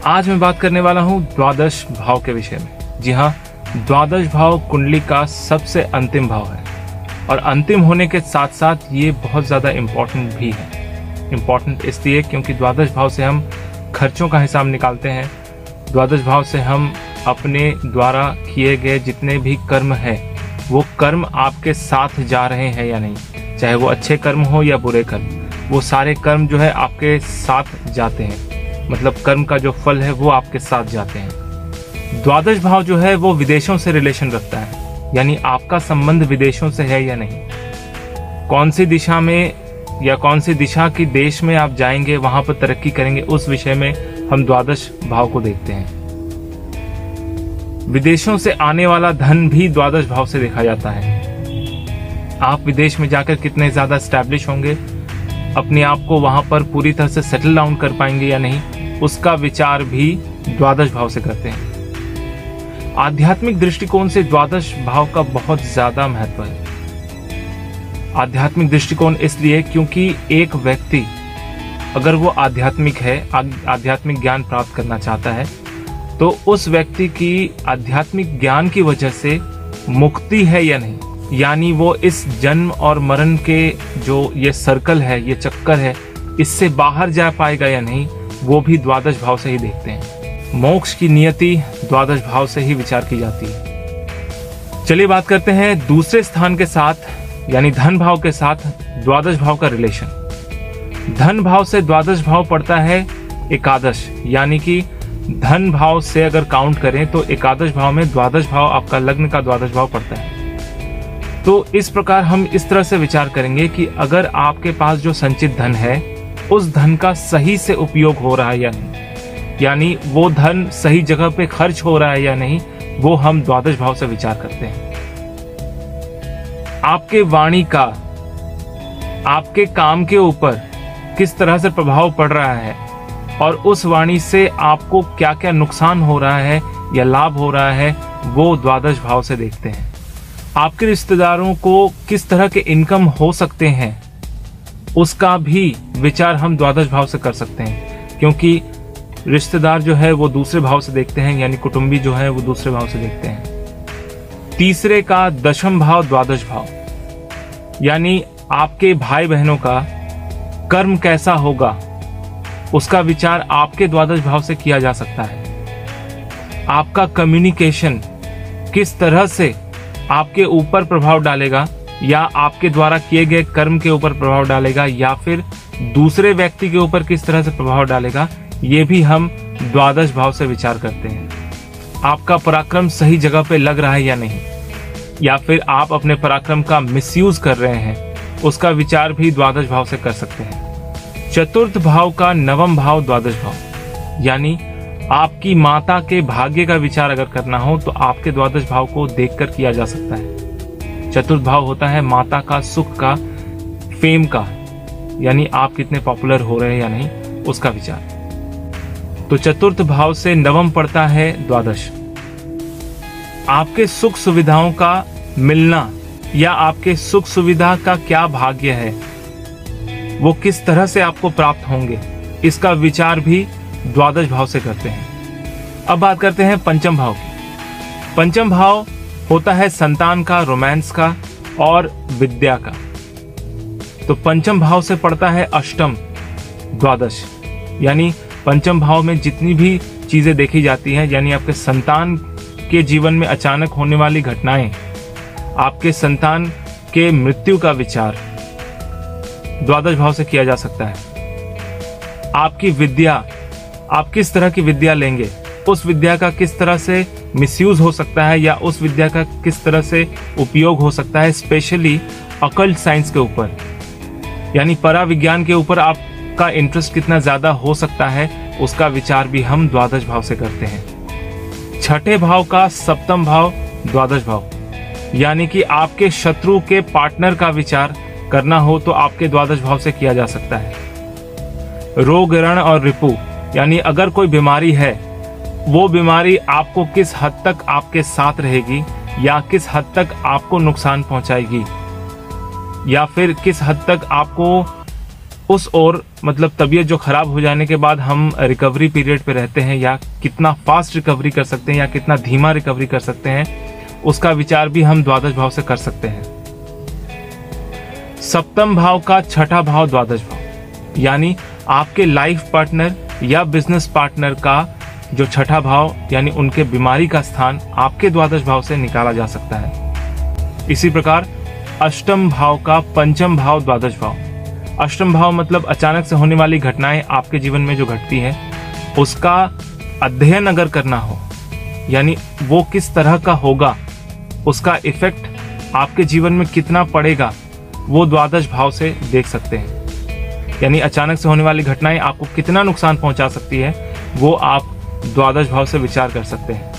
आज मैं बात करने वाला हूँ द्वादश भाव के विषय में। जी हाँ, द्वादश भाव कुंडली का सबसे अंतिम भाव है और अंतिम होने के साथ साथ ये बहुत ज़्यादा इम्पोर्टेंट भी है। इम्पोर्टेंट इसलिए क्योंकि द्वादश भाव से हम खर्चों का हिसाब निकालते हैं। द्वादश भाव से हम अपने द्वारा किए गए जितने भी कर्म हैं वो कर्म आपके साथ जा रहे हैं या नहीं, चाहे वो अच्छे कर्म हो या बुरे कर्म, वो सारे कर्म जो है आपके साथ जाते हैं। मतलब कर्म का जो फल है वो आपके साथ जाते हैं। द्वादश भाव जो है वो विदेशों से रिलेशन रखता है, यानी आपका संबंध विदेशों से है या नहीं, कौन सी दिशा में या कौन सी दिशा की देश में आप जाएंगे, वहां पर तरक्की करेंगे, उस विषय में हम द्वादश भाव को देखते हैं। विदेशों से आने वाला धन भी द्वादश भाव से देखा जाता है। आप विदेश में जाकर कितने ज्यादा स्टैब्लिश होंगे, अपने आप को वहां पर पूरी तरह से सेटल डाउन कर पाएंगे या नहीं, उसका विचार भी द्वादश भाव से करते हैं। आध्यात्मिक दृष्टिकोण से द्वादश भाव का बहुत ज्यादा महत्व है। आध्यात्मिक दृष्टिकोण इसलिए क्योंकि एक व्यक्ति अगर वो आध्यात्मिक है, आध्यात्मिक ज्ञान प्राप्त करना चाहता है, तो उस व्यक्ति की आध्यात्मिक ज्ञान की वजह से मुक्ति है या नहीं, यानी वो इस जन्म और मरण के जो ये सर्कल है, ये चक्कर है, इससे बाहर जा पाएगा या नहीं, वो भी द्वादश भाव से ही देखते हैं। मोक्ष की नियति द्वादश भाव से ही विचार की जाती है। चलिए बात करते हैं दूसरे स्थान के साथ, यानी धन भाव के साथ द्वादश भाव का रिलेशन। धन भाव से द्वादश भाव पड़ता है एकादश, यानी कि धन भाव से अगर काउंट करें तो एकादश भाव में द्वादश भाव आपका लग्न का द्वादश भाव पड़ता है। तो इस प्रकार हम इस तरह से विचार करेंगे कि अगर आपके पास जो संचित धन है उस धन का सही से उपयोग हो रहा है या नहीं, यानी वो धन सही जगह पे खर्च हो रहा है या नहीं, वो हम द्वादश भाव से विचार करते हैं। आपके वाणी का आपके काम के ऊपर किस तरह से प्रभाव पड़ रहा है और उस वाणी से आपको क्या क्या नुकसान हो रहा है या लाभ हो रहा है, वो द्वादश भाव से देखते हैं। आपके रिश्तेदारों को किस तरह के इनकम हो सकते हैं, उसका भी विचार हम द्वादश भाव से कर सकते हैं, क्योंकि रिश्तेदार जो है वो दूसरे भाव से देखते हैं, यानी कुटुंबी जो है वो दूसरे भाव से देखते हैं। तीसरे का दशम भाव द्वादश भाव, यानी आपके भाई बहनों का कर्म कैसा होगा, उसका विचार आपके द्वादश भाव से किया जा सकता है। आपका कम्युनिकेशन किस तरह से आपके ऊपर प्रभाव डालेगा, या आपके द्वारा किए गए कर्म के ऊपर प्रभाव डालेगा, या फिर दूसरे व्यक्ति के ऊपर किस तरह से प्रभाव डालेगा, ये भी हम द्वादश भाव से विचार करते हैं। आपका पराक्रम सही जगह पे लग रहा है या नहीं, या फिर आप अपने पराक्रम का मिसयूज कर रहे हैं, उसका विचार भी द्वादश भाव से कर सकते हैं। चतुर्थ भाव का नवम भाव द्वादश भाव, यानी आपकी माता के भाग्य का विचार अगर करना हो तो आपके द्वादश भाव को देखकर किया जा सकता है। चतुर्थ भाव होता है माता का, सुख का, फेम का, यानी आप कितने पॉपुलर हो रहे हैं या नहीं, उसका विचार। तो चतुर्थ भाव से नवम पड़ता है द्वादश। आपके सुख सुविधाओं का मिलना या आपके सुख सुविधा का क्या भाग्य है, वो किस तरह से आपको प्राप्त होंगे, इसका विचार भी द्वादश भाव से करते हैं। अब बात करते हैं पंचम भाव की। पंचम भाव होता है संतान का, रोमांस का और विद्या का। तो पंचम भाव से पड़ता है अष्टम द्वादश, यानी पंचम भाव में जितनी भी चीजें देखी जाती हैं, यानी आपके संतान के जीवन में अचानक होने वाली घटनाएं, आपके संतान के मृत्यु का विचार द्वादश भाव से किया जा सकता है। आपकी विद्या, आप किस तरह की विद्या लेंगे, उस विद्या का किस तरह से मिसयूज हो सकता है या उस विद्या का किस तरह से उपयोग हो सकता है, स्पेशली अकल्ट साइंस के ऊपर, यानी पराविज्ञान के ऊपर आपका इंटरेस्ट कितना ज्यादा हो सकता है, उसका विचार भी हम द्वादश भाव से करते हैं। छठे भाव का सप्तम भाव द्वादश भाव, यानी कि आपके शत्रु के पार्टनर का विचार करना हो तो आपके द्वादश भाव से किया जा सकता है। रोग, रण और रिपु, यानी अगर कोई बीमारी है, वो बीमारी आपको किस हद तक आपके साथ रहेगी या किस हद तक आपको नुकसान पहुंचाएगी, या फिर किस हद तक आपको उस ओर मतलब तबीयत जो खराब हो जाने के बाद हम रिकवरी पीरियड पे रहते हैं, या कितना फास्ट रिकवरी कर सकते हैं या कितना धीमा रिकवरी कर सकते हैं, उसका विचार भी हम द्वादश भाव से कर सकते हैं। सप्तम भाव का छठा भाव द्वादश भाव, यानी आपके लाइफ पार्टनर या बिजनेस पार्टनर का जो छठा भाव यानी उनके बीमारी का स्थान आपके द्वादश भाव से निकाला जा सकता है। इसी प्रकार अष्टम भाव का पंचम भाव द्वादश भाव। अष्टम भाव मतलब अचानक से होने वाली घटनाएं आपके जीवन में जो घटती है उसका अध्ययन अगर करना हो, यानी वो किस तरह का होगा, उसका इफेक्ट आपके जीवन में कितना पड़ेगा, वो द्वादश भाव से देख सकते हैं। यानी अचानक से होने वाली घटनाएं आपको कितना नुकसान पहुंचा सकती है, वो आप द्वादश भाव से विचार कर सकते हैं।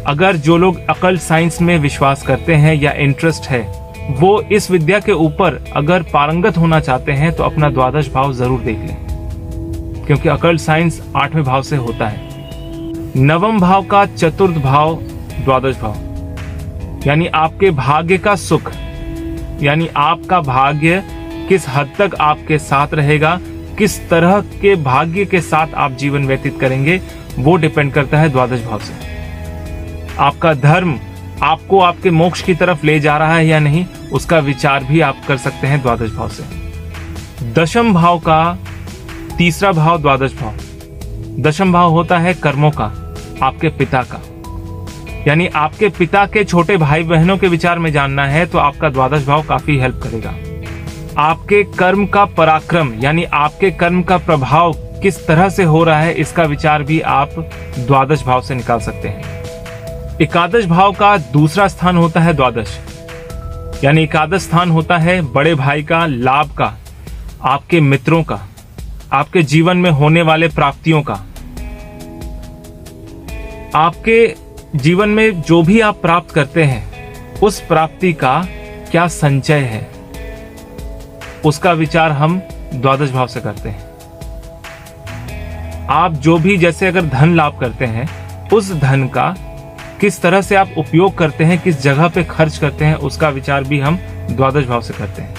अगर जो लोग अकल्ट साइंस में विश्वास करते हैं या इंटरेस्ट है, वो इस विद्या के ऊपर अगर पारंगत होना चाहते हैं तो अपना द्वादश भाव जरूर देख लें, क्योंकि अकल्ट साइंस 8वें भाव से होता है। नवम भाव का चतुर्थ भाव द्वादश भाव, यानी आपके भाग्य का सुख, यानी आपका भाग्य किस हद तक आपके साथ रहेगा, किस तरह के भाग्य के साथ आप जीवन व्यतीत करेंगे, वो डिपेंड करता है द्वादश भाव से। आपका धर्म आपको आपके मोक्ष की तरफ ले जा रहा है या नहीं, उसका विचार भी आप कर सकते हैं द्वादश भाव से। दशम भाव का तीसरा भाव द्वादश भाव। दशम भाव होता है कर्मों का, आपके पिता का, यानी आपके पिता के छोटे भाई बहनों के विचार में जानना है तो आपका द्वादश भाव काफी हेल्प करेगा। आपके कर्म का पराक्रम, यानी आपके कर्म का प्रभाव किस तरह से हो रहा है, इसका विचार भी आप द्वादश भाव से निकाल सकते हैं। एकादश भाव का दूसरा स्थान होता है द्वादश, यानी एकादश स्थान होता है बड़े भाई का, लाभ का, आपके मित्रों का, आपके जीवन में होने वाले प्राप्तियों का। आपके जीवन में जो भी आप प्राप्त करते हैं उस प्राप्ति का क्या संचय है, उसका विचार हम द्वादश भाव से करते हैं। आप जो भी, जैसे अगर धन लाभ करते हैं, उस धन का किस तरह से आप उपयोग करते हैं, किस जगह पे खर्च करते हैं, उसका विचार भी हम द्वादश भाव से करते हैं।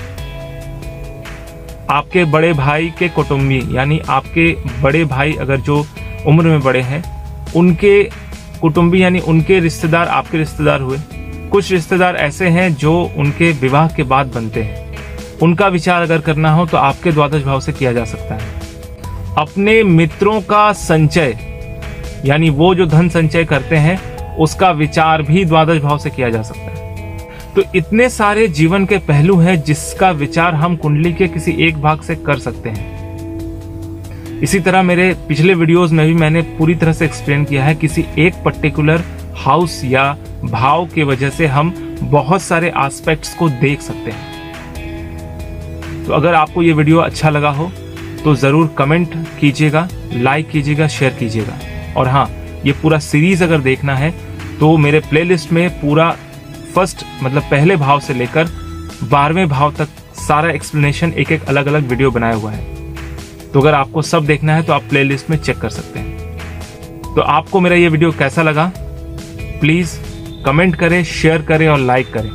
आपके बड़े भाई के कुटुंबी, यानी आपके बड़े भाई अगर जो उम्र में बड़े हैं, उनके कुटुंबी यानी उनके रिश्तेदार आपके रिश्तेदार हुए। कुछ रिश्तेदार ऐसे हैं जो उनके विवाह के बाद बनते हैं, उनका विचार अगर करना हो तो आपके द्वादश भाव से किया जा सकता है। अपने मित्रों का संचय, यानी वो जो धन संचय करते हैं, उसका विचार भी द्वादश भाव से किया जा सकता है। तो इतने सारे जीवन के पहलू हैं जिसका विचार हम कुंडली के किसी एक भाग से कर सकते हैं। इसी तरह मेरे पिछले वीडियोस में भी मैंने पूरी तरह से एक्सप्लेन किया है, किसी एक पर्टिकुलर हाउस या भाव की वजह से हम बहुत सारे एस्पेक्ट्स को देख सकते हैं। तो अगर आपको ये वीडियो अच्छा लगा हो तो जरूर कमेंट कीजिएगा, लाइक कीजिएगा, शेयर कीजिएगा। और हाँ, ये पूरा सीरीज अगर देखना है तो मेरे प्लेलिस्ट में पूरा फर्स्ट मतलब पहले भाव से लेकर 12वें भाव तक सारा एक्सप्लेनेशन एक एक अलग अलग वीडियो बनाया हुआ है। तो अगर आपको सब देखना है तो आप प्लेलिस्ट में चेक कर सकते हैं। तो आपको मेरा ये वीडियो कैसा लगा, प्लीज कमेंट करें, शेयर करें और लाइक करें।